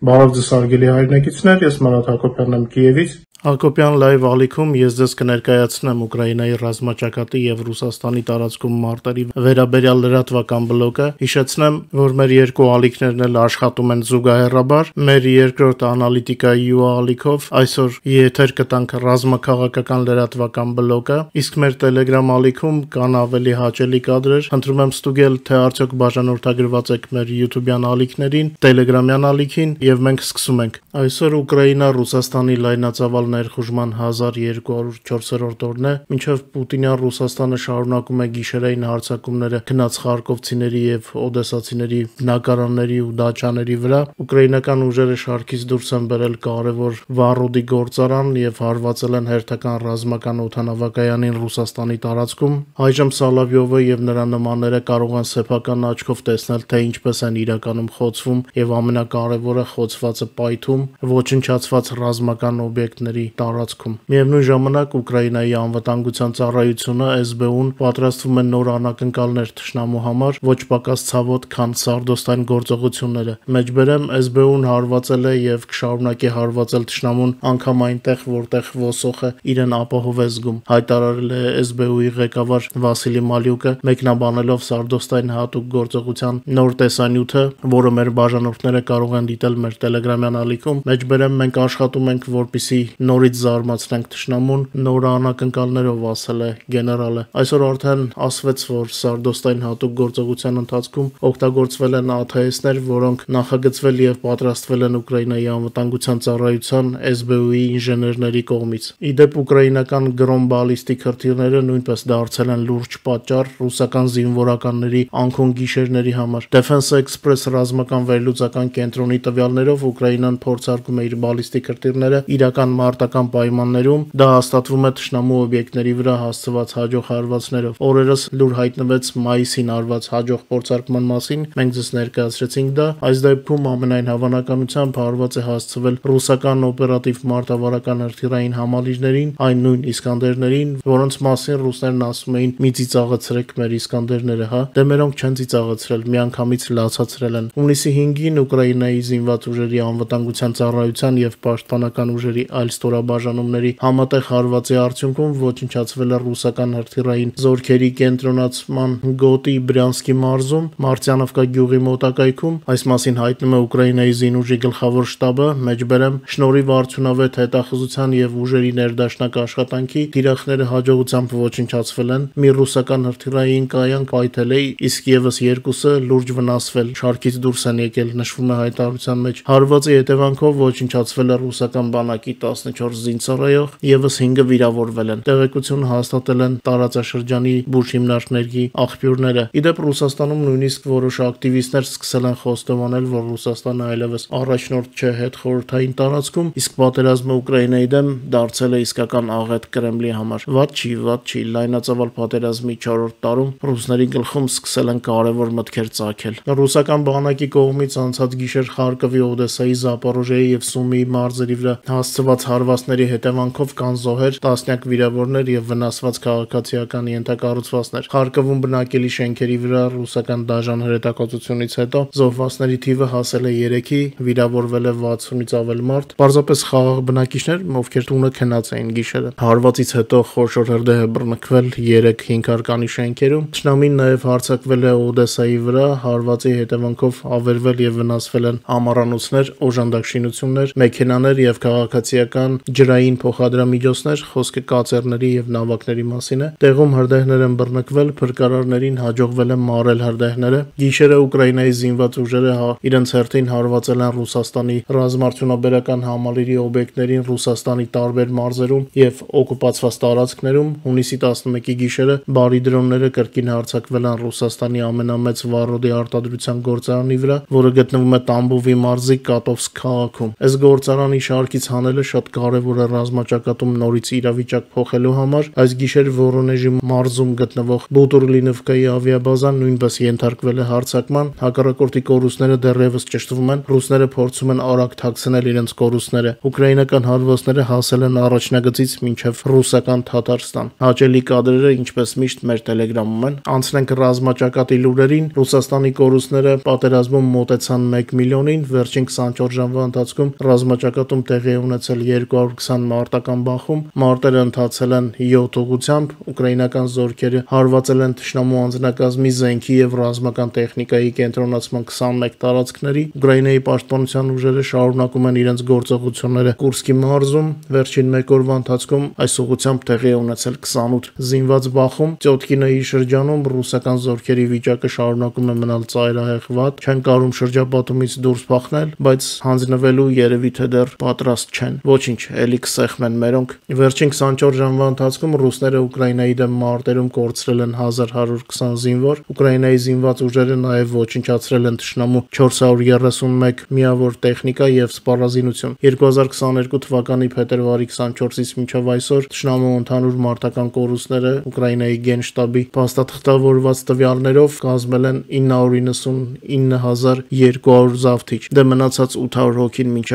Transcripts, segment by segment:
Բարև ձեզ հարգելի հայրենակիցներ, ես Մարատ Հակոբյանն եմ Կիևից։ Հակոբյան լայվ ալիքում ես ձեզ կներկայացնեմ Ուկրաինայի ռազմաճակատի եւ Ռուսաստանի տարածքում մարտերի վերաբերյալ լրատվական բլոկը։ Հիշեցնեմ, որ մեր երկու ալիքներն էլ աշխատում են զուգահեռաբար։ Մեր երկրորդ անալիտիկայի ալիքով այսօր եթեր կտանք ռազմաքաղաքական լրատվական բլոկը, իսկ մեր Telegram ալիքում կան ավելի հաճելի կադրեր։ Խնդրում եմ ստուգել, թե արդյոք բաժանորդագրված եք մեր YouTube-յան ալիքներին, Telegram-յան ալիքին, եւ մենք սկսում ենք։ Այսօր Ուկրաինա Ռուսաստանի լայնածավալ ներխուժման 1204-րդ օրն է, մինչև Պուտինյան Ռուսաստանը շարունակում է գիշերային հարձակումները քնած խարկովցիների եւ օդեսացիների բնակարանների ու դաչաների վրա, ուկրաինական ուժերը շարքից դուրս են բերել կարևոր Վառոդի գործարան եւ հարվածել են հերթական ռազմական օդանավակայանին Ռուսաստանի տարածքում։ Այժմ Սալավյովը եւ նրա նմանները կարող են սեփական աչքով տեսնել, թե ինչպես են իրականում խոցվում եւ ամենակարևորը խոցվածը պայթում ոչնչացված ռազմական օբյեկտների տարածքում։ Միևնույն ժամանակ Ուկրաինայի անվտանգության ծառայությունը ՍԲՈ-ն պատրաստվում է նոր անակնկալներ թշնամու համար, ոչ պակաս ցավոտ, քան սարդոստային գործողությունները։ Մեջբերեմ ՍԲΟ-ն հարվածել է եւ կշարունակի հարվածել թշնամուն անգամ այնտեղ, որտեղ ոսոխը իրեն ապահով է զգում, հայտարարել է ՍԲՕ-ի ղեկավար Վասիլի Մալյուկը, մեկնաբանելով սարդոստային հատուկ գործողության նոր տեսանյութը, որը մեր բաժանորդները կարող են դիտել մեր Telegram-յան ալիքում։ Մեջբերեմ մենք աշխատում ենք, որպեսզի նորից զարմացնենք թշնամուն, նոր անակնկալներով, ասել է գեներալը։ Այսօր արդեն ասվեց, որ սարդոստային հատուկ գործողության ընթացքում օգտագործվել են ԱԹՍ-ներ, որոնք նախագծվել եւ պատրաստվել են Ուկրաինայի անվտանգության ծառայության ՍԲՕ-ի ինժեներների կողմից։ Իդեպ ուկրաինական գրոն բալիստիկ հրթիռները նույնպես դարձել են լուրջ պատճառ ռուսական զինվորականների անքուն գիշերների համար։ Defense Express ռազմական վերլուծական կենտրոնի տվյալներով Ուկրաինան փորձարկում է իր բալիստիկ հրթիռները իրական մարտական պայմաններում, դա հաստատվում է թշնամու օբյեկտների վրա հասցված հաջող հարվածներով։ Օրերս լուր հայտնվեց մայիսին արված հաջող փորձարկման մասին, մենք ձեզ ներկայացրեցինք դա։ Այս դեպքում ամենայն հավանականությամբ հարված է հասցվել ռուսական օպերատիվ մարտավարական հրթիռային համալիրներին, այն նույն Իսկանդերներին, որոնց մասին ռուսներն ասում էին՝ մի ծիծաղացրեք մեր Իսկանդերները, հա։ Դե մերոնք չեն ծիծաղացրել, միանգամից լացացրել են։ Հունիսի 5-ին Ուկրաինայի զինված ուժերի անվտանգության ծառայության եւ պաշտպանական ուժերի այլ ստորաբաժանումների համատեղ հարվածի արդյունքում ոչնչացվել է ռուսական հրթիռային զորքերի կենտրոնացման գոտի Բրյանսկի մարզում, Մարտյանովկա գյուղի մոտակայքում։ Այս մասին հայտնում է Ուկրաինայի զինուժի գլխավոր շտաբը, մեջբերեմ շնորհիվ արդյունավետ հետախուզության եւ ուժերի ներդաշնակ աշխատանքի թիրախները հաջողությամբ ոչնչացվել են։ Մի ռուսական հրթիռային կայան պայթել է, իսկ եւս երկուսը լուրջ վնասվել, շարքից դուրս են եկել, նշվում է հայտարարության մեջ։ Հարվածի հետևանքով ոչնչացվել է ռուսական բանակի 14 զինծառայող, եւս 5-ը վիրավորվել են։ Տեղեկությունը հաստատել են տարածաշրջանի բուժհիմնարկների աղբյուրները։ Իդեպ Ռուսաստանում նույնիսկ որոշ ակտիվիստներ սկսել են խոստովանել, որ Ռուսաստանը այլևս առաջնորդ չէ հետխորհրդային տարածքում, իսկ պատերազմը Ուկրաինայի դեմ դարձել է իսկական աղետ Կրեմլի համար։ Ված չի, լայնածավալ պատերազմի 4-րդ տարում ռուսների գլխում սկսել են կարևոր մտքեր ծագել։ Ռուսական բանակի կողմից անցած գիշեր Խարկովի, Օդեսայի, Զապորոժիայի եւ Սումիի մարզերի վրա հասցված հարվածների հետևանքով կան զոհեր, տասնյակ վիրավորներ եւ վնասված քաղաքացիական ենթակառուցվածքներ։ Խարկովում բնակելի շենքերի վրա ռուսական դաժան հրետակոծությունից հետո զոհվածների թիվը հասել է 3-ի, վիրավորվել է 60-ից ավել մարդ, պարզապես խաղաղ բնակիչներ, ովքեր տունը քնած էին գիշերը։ Հարվածից հետո խոշոր հրդեհ է բռնկվել 3 5-հարկանի շենքերում։ Թշնամին նաեւ հարձակվել է Օդեսայի վրա, հարվածի հետևանքով ավերվել եւ վնասվել են ամառանոցներ, օժանդակ շինություններ, մեքենաներ եւ քաղաքացիական ջրային փոխադրամիջոցներ, խոսքը կացեռների եւ նավակների մասին է։ Տեղում հրդեհներ են բռնկվել, փրկարարներին հաջողվել է մարել հրդեհները։ Գիշերը Ուկրաինայի զինված ուժերը իրենց հերթին հարվածել են Ռուսաստանի ռազմարտունաբերական համալիրի օբյեկտներին Ռուսաստանի տարբեր մարզերում եւ օկուպացված տարածքներում։ Հունիսի 11-ի գիշերը բարի դրոնները կրկին հարձակվել են Ռուսաստանի ամենամեծ Վառոդի արտադրության գործարանի վրա, որը գտնվում է Տամբովի մարզի Կատովսկ քաղաքում։ Այս գործարանի շարքից հանելը շատ կարևոր է ռազմաճակատում նորից իրավիճակ փոխելու համար։ Այս գիշեր Վորոնեժի մարզում գտնվող Բուտուրլինովկայի ավիաբազան նույնպես ենթարկվել է հարձակման։ Հակառակորդի կորուստները դեռևս ճշտվում են։ Ռուսները փորձում են արագ թաքցնել իրենց կորուստները։ Ուկրաինական հարվածները հասել են առաջնագծից մինչև ռուսական Թաթարստան։ Հաճելի կադրերը, ինչպես միշտ, մեր Telegram-ում են։ Անցնենք ռազմաճակատի լուրերին։ Ռուսաստանի կորուստները պատերազմում մոտեցան 1 միլիոնին։ Վերջին 24 ժամվա ընթացքում ռազմաճակատում տեղի է ունեցել 220 մարտական բախում, մարտերը ընթացել են 7 ուղղությամբ, ուկրաինական զորքերը հարվածել են թշնամու անձնակազմի, զենքի եւ ռազմական տեխնիկայի կենտրոնացման 21 տարածքների։ Ուկրաինայի պաշտպանության ուժերը շարունակում են իրենց գործողությունները Կուրսկի մարզում, վերջին 1 օրվա ընթացքում այս ուղղությամբ տեղի է ունեցել 28 զինված բախում։ Տյոտկինոյի շրջանում ռուսական զորքերի վիճակը շարունակում է մնալ ծայրահեղ վատ, չեն կարող շրջապատումից դուրս փախնել, բայց հանձնվելու երևի թե դեռ պատրաստ չեն։ Ոչինչ, ելի կսեղմեն մերոնք։ Վերջին 24 ժամվա ընթացքում ռուսները Ուկրաինայի դեմ մարտերում կորցրել են 1120 զինվոր։ Ուկրաինայի զինված ուժերը նաև ոչնչացրել են թշնամու 431 միավոր տեխնիկա եւ սպառազինություն։ 2022 թվականի փետրվարի 24-ից մինչև այսօր թշնամու ընդհանուր մարտական կորուստները Ուկրաինայի գենշտաբի փաստաթղթավորված տվյալներով կազմել են 999.200 զավթիչ։ Դե մնացած 800 հոգին մինչև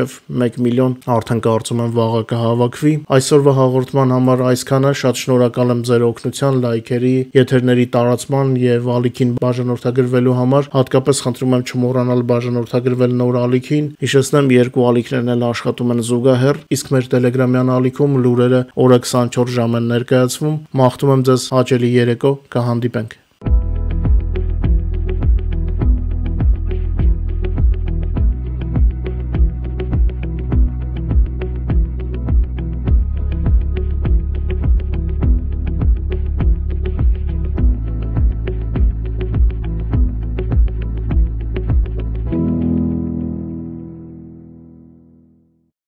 1 միլիոն արդեն կարծում եմ վաղը կհավաքվի։ Այսօրվա հաղորդման համար այսքանը։ Շատ շնորհակալ եմ ձեր օգնության, լայքերի, եթերների տարածման եւ ալիքին բաժանորդագրվելու համար։ Հատկապես խնդրում եմ չմոռանալ բաժանորդագրվել նոր ալիքին։ Հիշեցնեմ, 2 ալիքներն էլ աշխատում են զուգահեռ, իսկ մեր Telegram-յան ալիքում լուրերը օրը 24 ժամ են ներկայացվում։ Մաղթում եմ ձեզ հաճելի երեկո, կհանդիպենք։